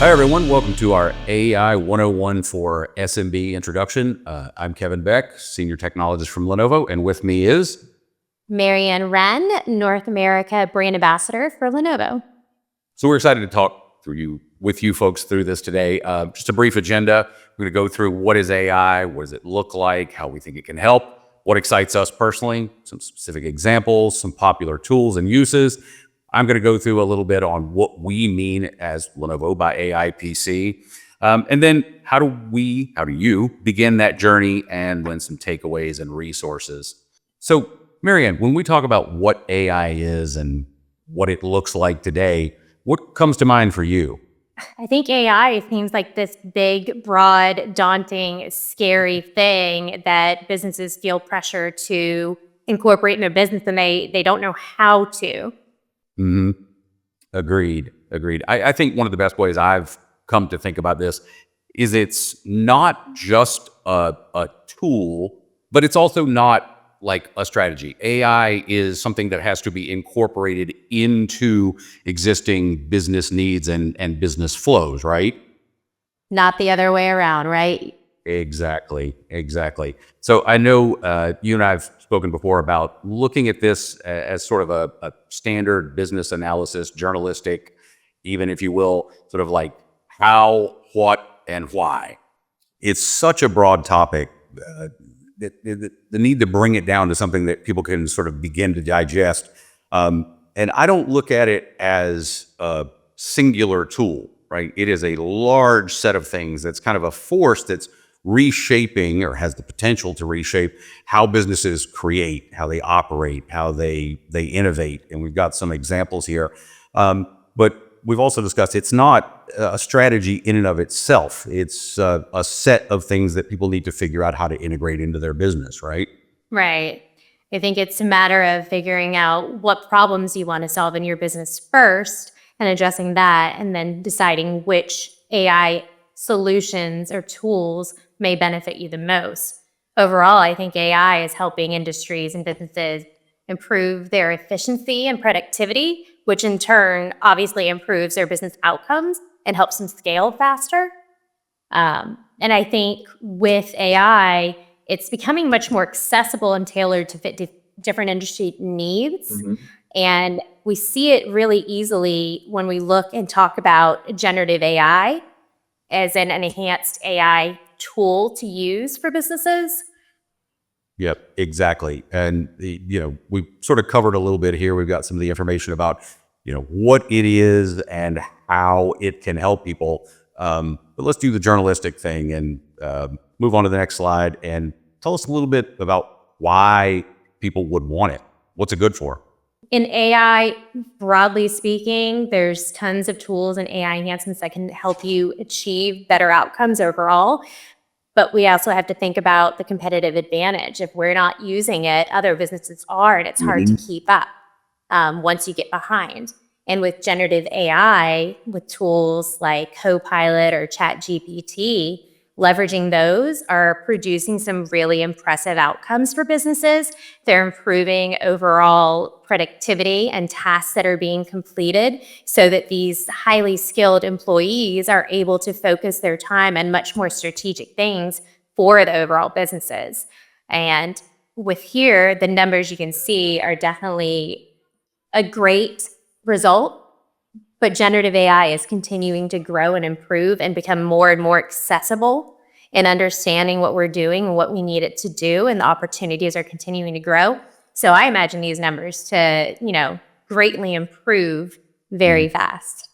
Hi, everyone. Welcome to our AI 101 for SMB introduction. I'm Kevin Beck, Senior Technologist from Lenovo, and with me is Maryann Wrenn, North America Brand Ambassador for Lenovo. So we're excited to talk with you folks through this today. Just a brief agenda. We're going to go through what is AI, what does it look like, how we think it can help, what excites us personally, some specific examples, some popular tools and uses. I'm going to go through a little bit on what we mean as Lenovo by AI PC. And then how do you begin that journey, and then some takeaways and resources. So Maryann, when we talk about what AI is and what it looks like today, what comes to mind for you? I think AI seems like this big, broad, daunting, scary thing that businesses feel pressure to incorporate in their business, and they don't know how to. Mm-hmm. Agreed. I think one of the best ways I've come to think about this is it's not just a tool, but it's also not like a strategy. AI is something that has to be incorporated into existing business needs and business flows, right? Not the other way around, right? Exactly. So I know you and I have spoken before about looking at this as sort of a standard business analysis, journalistic, even if you will, sort of like how, what, and why. It's such a broad topic. The need to bring it down to something that people can sort of begin to digest. And I don't look at it as a singular tool, right? It is a large set of things that's kind of a force that's reshaping, or has the potential to reshape, how businesses create, how they operate, how they innovate. And we've got some examples here. But we've also discussed it's not a strategy in and of itself. It's a set of things that people need to figure out how to integrate into their business, right? Right. I think it's a matter of figuring out what problems you want to solve in your business first and addressing that, and then deciding which AI solutions or tools may benefit you the most. Overall, I think AI is helping industries and businesses improve their efficiency and productivity, which in turn obviously improves their business outcomes and helps them scale faster. And I think with AI, it's becoming much more accessible and tailored to fit different industry needs. Mm-hmm. And we see it really easily when we look and talk about generative AI as an enhanced AI tool to use for businesses. Yep, exactly. And we've sort of covered a little bit here. We've got some of the information about, what it is and how it can help people. But let's do the journalistic thing and move on to the next slide and tell us a little bit about why people would want it. What's it good for? In AI, broadly speaking, there's tons of tools and AI enhancements that can help you achieve better outcomes overall. But we also have to think about the competitive advantage. If we're not using it, other businesses are, and it's hard to keep up once you get behind. And with generative AI, with tools like Copilot or ChatGPT, leveraging those are producing some really impressive outcomes for businesses. They're improving overall productivity and tasks that are being completed so that these highly skilled employees are able to focus their time on much more strategic things for the overall businesses. And with here, the numbers you can see are definitely a great result. But generative AI is continuing to grow and improve and become more and more accessible in understanding what we're doing and what we need it to do, and the opportunities are continuing to grow. So I imagine these numbers to, greatly improve very fast.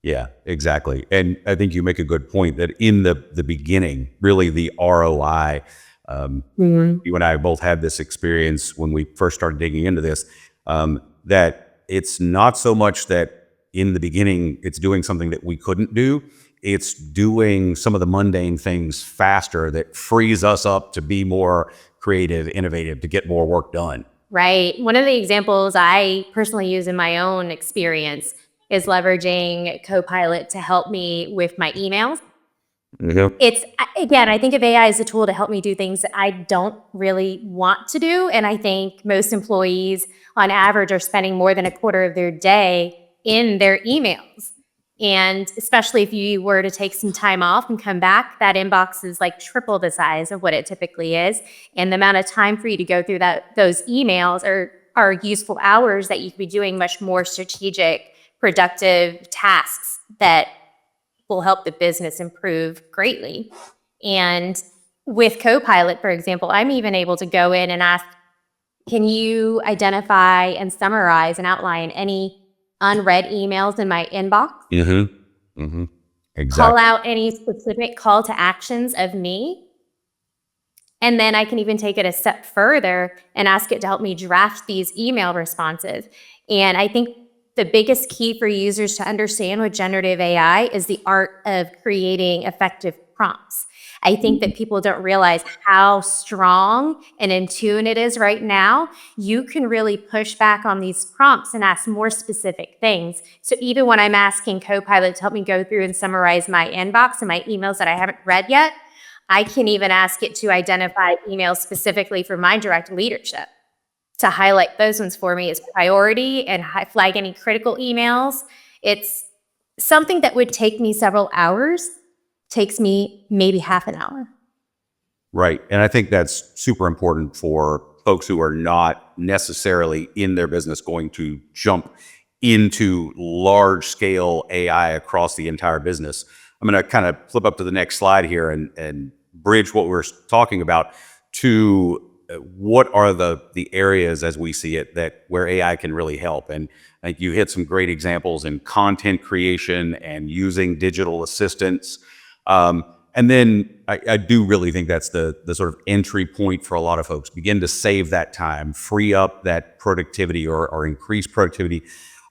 Yeah, exactly. And I think you make a good point that in the beginning, really the ROI, you and I both had this experience when we first started digging into this, that it's not so much that in the beginning, it's doing something that we couldn't do. It's doing some of the mundane things faster that frees us up to be more creative, innovative, to get more work done. Right. One of the examples I personally use in my own experience is leveraging Copilot to help me with my emails. Mm-hmm. Again, I think of AI as a tool to help me do things that I don't really want to do. And I think most employees on average are spending more than a quarter of their day in their emails. And especially if you were to take some time off and come back, that inbox is like triple the size of what it typically is. And the amount of time for you to go through those emails are useful hours that you could be doing much more strategic, productive tasks that will help the business improve greatly. And with Copilot, for example, I'm even able to go in and ask, can you identify and summarize and outline any unread emails in my inbox? Mm-hmm. Exactly. Call out any specific call to actions of me. And then I can even take it a step further and ask it to help me draft these email responses. And I think the biggest key for users to understand with generative AI is the art of creating effective prompts. I think that people don't realize how strong and in tune it is right now. You can really push back on these prompts and ask more specific things. So even when I'm asking Copilot to help me go through and summarize my inbox and my emails that I haven't read yet, I can even ask it to identify emails specifically for my direct leadership, to highlight those ones for me as priority and flag any critical emails. It's something that would take me several hours, takes me maybe half an hour. Right. And I think that's super important for folks who are not necessarily in their business going to jump into large scale AI across the entire business. I'm going to kind of flip up to the next slide here and bridge what we're talking about to what are the areas as we see it that where AI can really help. And I think you hit some great examples in content creation and using digital assistants. And then I do really think that's the sort of entry point for a lot of folks. Begin to save that time, free up that productivity or increase productivity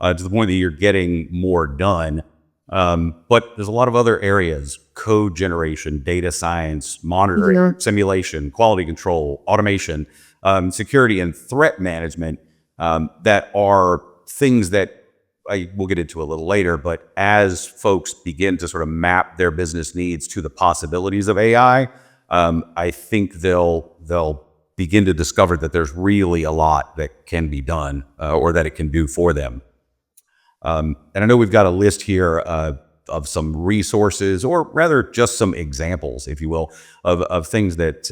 to the point that you're getting more done. But there's a lot of other areas: code generation, data science, monitoring, simulation, quality control, automation, security and threat management, that are things that we'll get into a little later. But as folks begin to sort of map their business needs to the possibilities of AI, I think they'll begin to discover that there's really a lot that can be done or that it can do for them. And I know we've got a list here of some resources, or rather just some examples, if you will, of things that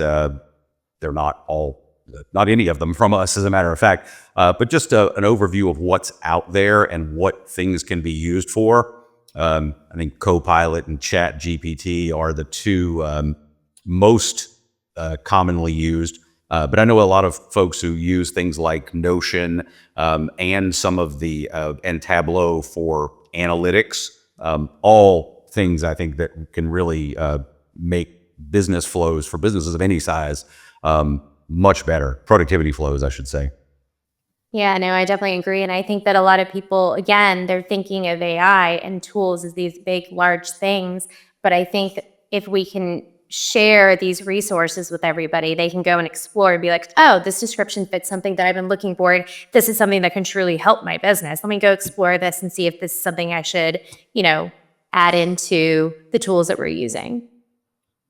they're not any of them from us, as a matter of fact, but just an overview of what's out there and what things can be used for. I think Copilot and Chat GPT are the two most commonly used. But I know a lot of folks who use things like Notion and some of the and Tableau for analytics, all things I think that can really make business flows for businesses of any size much better. Productivity flows, I should say. Yeah, no, I definitely agree. And I think that a lot of people, again, they're thinking of AI and tools as these big, large things. But I think if we can share these resources with everybody, they can go and explore and be like, oh, this description fits something that I've been looking for. This is something that can truly help my business. Let me go explore this and see if this is something I should, add into the tools that we're using.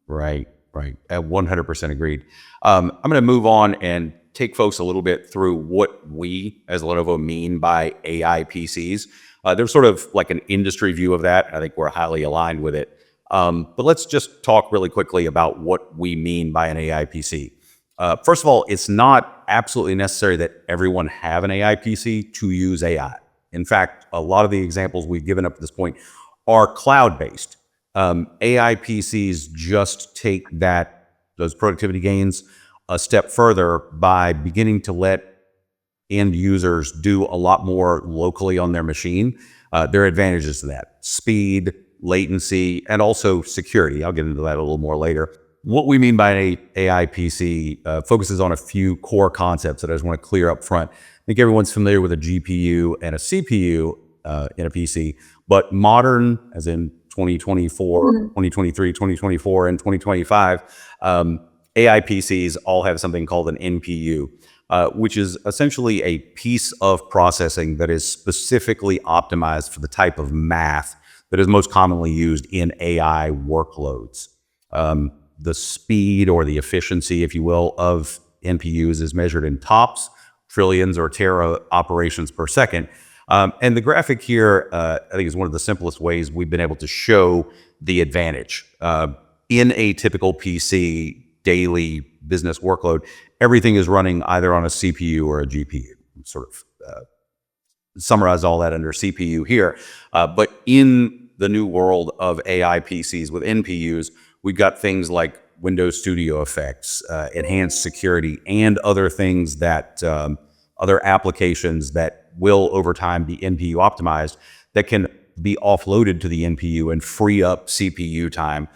Right. 100% agreed. I'm going to move on and take folks a little bit through what we as Lenovo mean by AI PCs. There's sort of like an industry view of that. I think we're highly aligned with it. But let's just talk really quickly about what we mean by an AI PC. First of all, it's not absolutely necessary that everyone have an AI PC to use AI. In fact, a lot of the examples we've given up to this point are cloud-based. AI PCs just take those productivity gains a step further by beginning to let end users do a lot more locally on their machine. There are advantages to that: speed, latency, and also security. I'll get into that a little more later. What we mean by an AI PC focuses on a few core concepts that I just want to clear up front. I think everyone's familiar with a GPU and a CPU in a PC, but modern, as in 2024, 2023, 2024, and 2025, AI PCs all have something called an NPU, which is essentially a piece of processing that is specifically optimized for the type of math that is most commonly used in AI workloads. The speed or the efficiency, if you will, of NPUs is measured in TOPS, trillions or tera operations per second. And the graphic here, I think, is one of the simplest ways we've been able to show the advantage. In a typical PC daily business workload, everything is running either on a CPU or a GPU. Sort of summarize all that under CPU here. But in the new world of AI PCs with NPUs, we've got things like Windows Studio effects, enhanced security, and other things that, other applications that will over time be NPU optimized that can be offloaded to the NPU and free up CPU time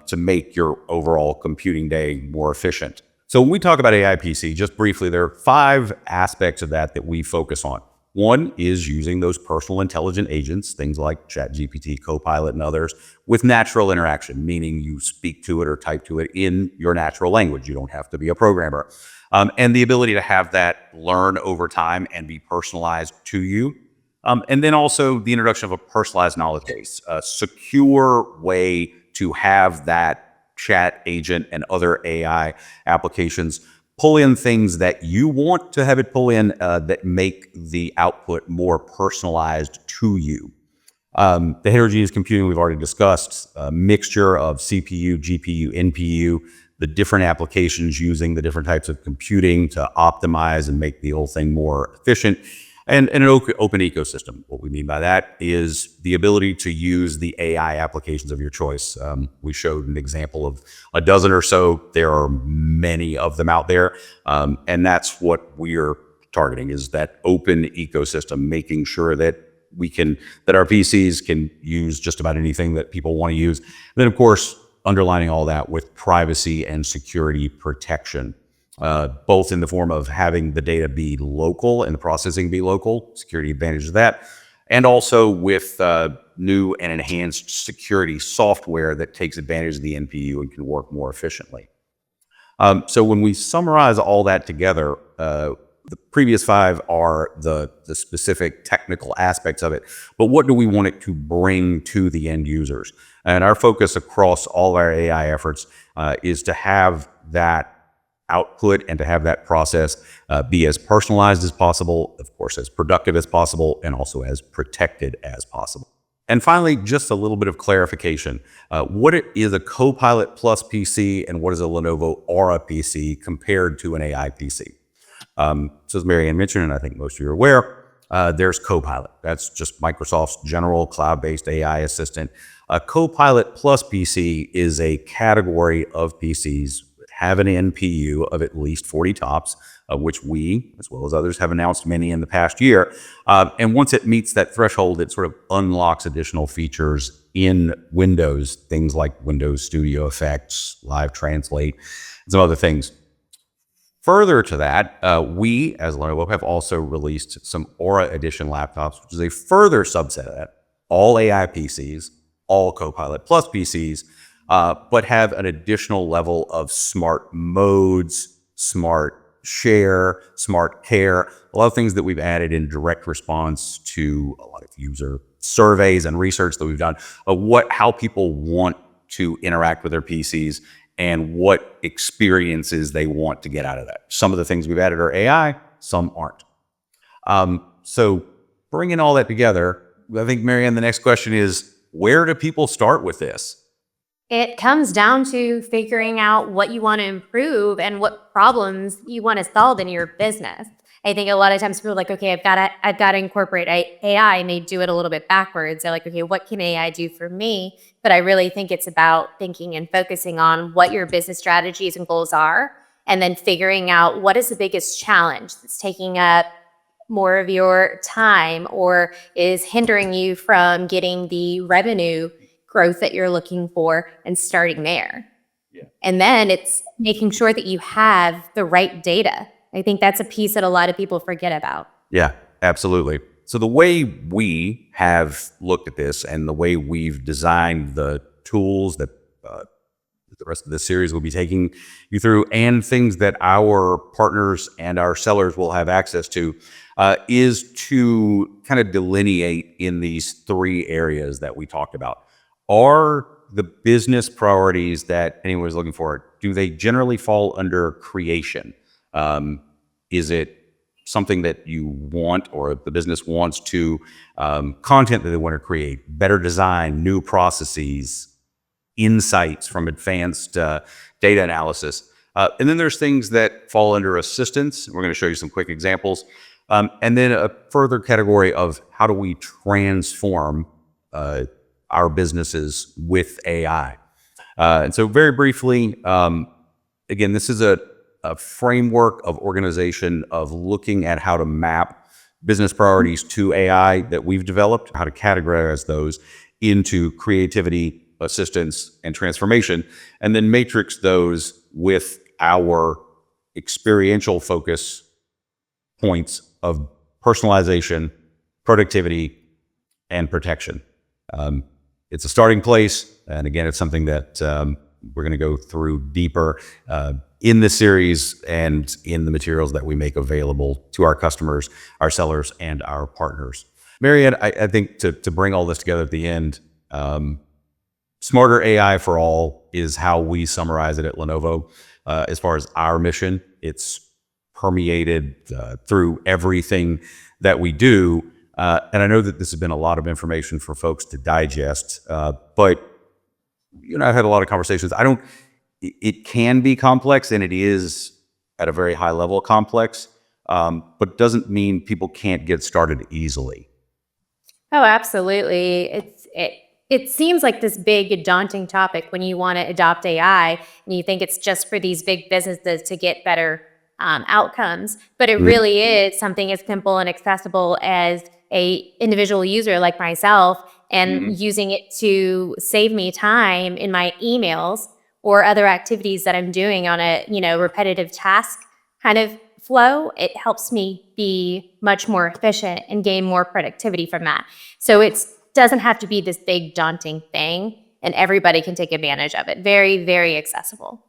to make your overall computing day more efficient. So when we talk about AI PC, just briefly, there are 5 aspects of that we focus on. One is using those personal intelligent agents, things like ChatGPT, Copilot, and others, with natural interaction, meaning you speak to it or type to it in your natural language. You don't have to be a programmer. And the ability to have that learn over time and be personalized to you. And then also the introduction of a personalized knowledge base, a secure way to have that chat agent and other AI applications pull in things that you want to have it pull in that make the output more personalized to you. The heterogeneous computing we've already discussed, a mixture of CPU, GPU, NPU, the different applications using the different types of computing to optimize and make the whole thing more efficient, and an open ecosystem. What we mean by that is the ability to use the AI applications of your choice. We showed an example of a dozen or so. There are many of them out there, and that's what we're targeting, is that open ecosystem, making sure that that our PCs can use just about anything that people want to use. And then, of course, underlining all that with privacy and security protection. Both in the form of having the data be local and the processing be local, security advantage of that, and also with new and enhanced security software that takes advantage of the NPU and can work more efficiently. So when we summarize all that together, the previous 5 are the specific technical aspects of it, but what do we want it to bring to the end users? And our focus across all of our AI efforts is to have that output and to have that process be as personalized as possible, of course, as productive as possible, and also as protected as possible. And finally, just a little bit of clarification. What is a Copilot Plus PC and what is a Lenovo Aura PC compared to an AI PC? So as Maryann mentioned, and I think most of you are aware, there's Copilot. That's just Microsoft's general cloud-based AI assistant. A Copilot Plus PC is a category of PCs have an NPU of at least 40 tops, of which we, as well as others, have announced many in the past year. And once it meets that threshold, it sort of unlocks additional features in Windows, things like Windows Studio effects, Live Translate, and some other things. Further to that, we, as Lenovo, have also released some Aura Edition laptops, which is a further subset of that. All AI PCs, all Copilot Plus PCs, but have an additional level of smart modes, smart share, smart care, a lot of things that we've added in direct response to a lot of user surveys and research that we've done of how people want to interact with their PCs and what experiences they want to get out of that. Some of the things we've added are AI, some aren't. So bringing all that together, I think, Maryann, the next question is, where do people start with this? It comes down to figuring out what you want to improve and what problems you want to solve in your business. I think a lot of times people are like, okay, I've got to incorporate AI, and they do it a little bit backwards. They're like, okay, what can AI do for me? But I really think it's about thinking and focusing on what your business strategies and goals are, and then figuring out what is the biggest challenge that's taking up more of your time or is hindering you from getting the revenue growth that you're looking for, and starting there. Yeah. And then it's making sure that you have the right data. I think that's a piece that a lot of people forget about. Yeah, absolutely. So the way we have looked at this and the way we've designed the tools that the rest of the series will be taking you through, and things that our partners and our sellers will have access to, is to kind of delineate in these 3 areas that we talked about. Are the business priorities that anyone is looking for, do they generally fall under creation? Is it something that you want or the business wants to, content that they want to create, better design, new processes, insights from advanced data analysis. And then there's things that fall under assistance. We're going to show you some quick examples. And then a further category of how do we transform our businesses with AI. And so very briefly, again, this is a framework of organization of looking at how to map business priorities to AI that we've developed, how to categorize those into creativity, assistance, and transformation, and then matrix those with our experiential focus points of personalization, productivity, and protection. It's a starting place, and again, it's something that we're going to go through deeper in the series and in the materials that we make available to our customers, our sellers, and our partners. Maryann, I think to bring all this together at the end, smarter AI for all is how we summarize it at Lenovo. As far as our mission, it's permeated through everything that we do. And I know that this has been a lot of information for folks to digest, but I've had a lot of conversations. It can be complex, and it is at a very high level complex, but doesn't mean people can't get started easily. Oh, absolutely. It seems like this big, daunting topic when you want to adopt AI and you think it's just for these big businesses to get better outcomes, but it really is something as simple and accessible as a individual user like myself, and using it to save me time in my emails or other activities that I'm doing on a repetitive task kind of flow. It helps me be much more efficient and gain more productivity from that. So it doesn't have to be this big daunting thing, and everybody can take advantage of it. Very, very accessible.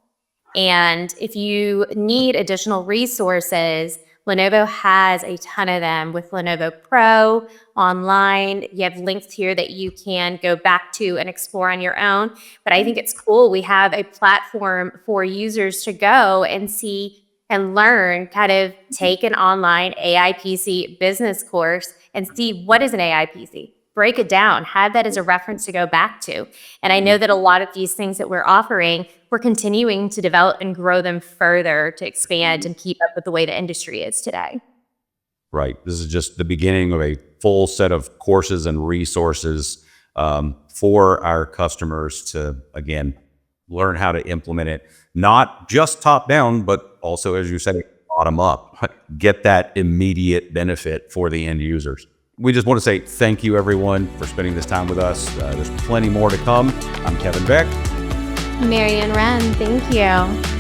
And if you need additional resources, Lenovo has a ton of them with Lenovo Pro online. You have links here that you can go back to and explore on your own. But I think it's cool. We have a platform for users to go and see and learn, kind of take an online AI PC business course and see what is an AI PC. Break it down, have that as a reference to go back to. And I know that a lot of these things that we're offering, we're continuing to develop and grow them further to expand and keep up with the way the industry is today. Right. This is just the beginning of a full set of courses and resources for our customers to, again, learn how to implement it, not just top down, but also, as you said, bottom up. Get that immediate benefit for the end users. We just want to say thank you, everyone, for spending this time with us. There's plenty more to come. I'm Kevin Beck. Maryann, Wrenn, thank you.